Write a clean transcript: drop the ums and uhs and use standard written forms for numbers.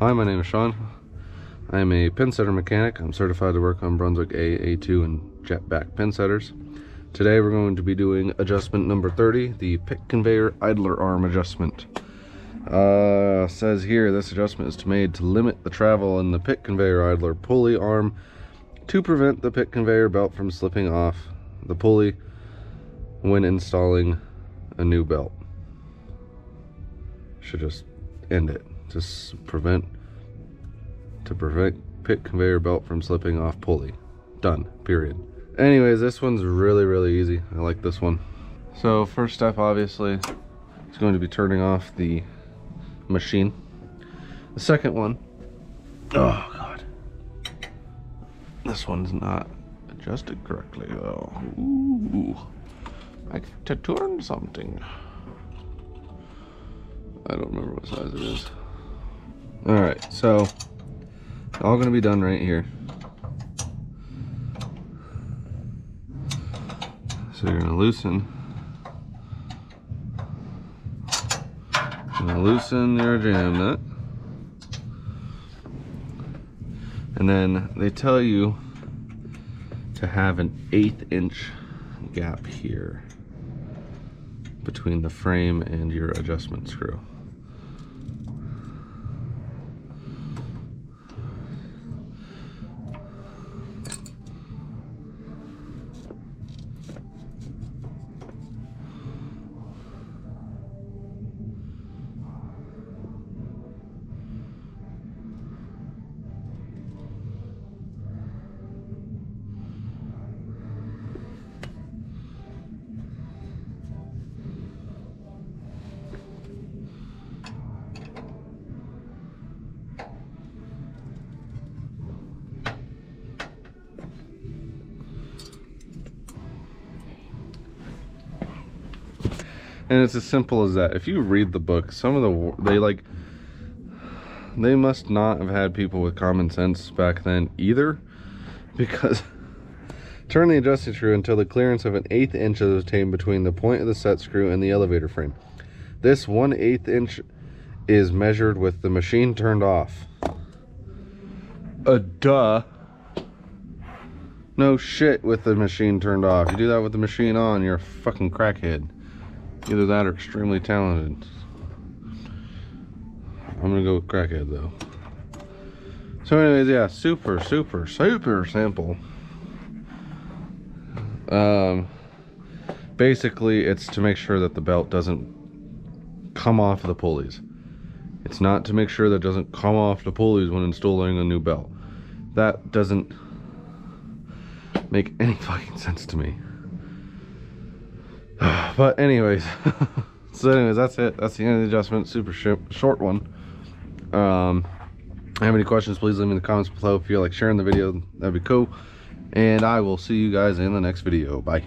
Hi, my name is Sean. I am a pinsetter mechanic. I'm certified to work on Brunswick A, A2, and jetback pinsetters. Today we're going to be doing adjustment number 30, the pick conveyor idler arm adjustment. Says here this adjustment is made to limit the travel in the pick conveyor idler pulley arm to prevent the pick conveyor belt from slipping off the pulley when installing a new belt. Should just end it. Just prevent pick conveyor belt from slipping off pulley. Done. Period. Anyways, this one's really easy. I like this one. So first step, obviously, is going to be turning off the machine. The second one, oh god, this one's not adjusted correctly. Oh, ooh, I got to turn something. I don't remember what size it is. Alright, so all gonna be done right here. So you're gonna loosen your jam nut, and then they tell you to have an 1/8 inch gap here between the frame and your adjustment screw. And it's as simple as that. If you read the book, some of the they must not have had people with common sense back then either, because turn the adjusting screw until the clearance of an 1/8 inch is obtained between the point of the set screw and the elevator frame. This 1/8 inch is measured with the machine turned off. Duh. No shit, with the machine turned off. You do that with the machine on, you're a fucking crackhead. Either that or extremely talented. I'm gonna go with crackhead though. So anyways, yeah, super simple. Basically it's to make sure that the belt doesn't come off the pulleys. It's not to make sure that it doesn't come off the pulleys when installing a new belt. That doesn't make any fucking sense to me. But anyways, that's it. That's the end of the adjustment. Super short one. If you have any questions, please leave me in the comments below. If you feel like sharing the video, that'd be cool. And I will see you guys in the next video. Bye.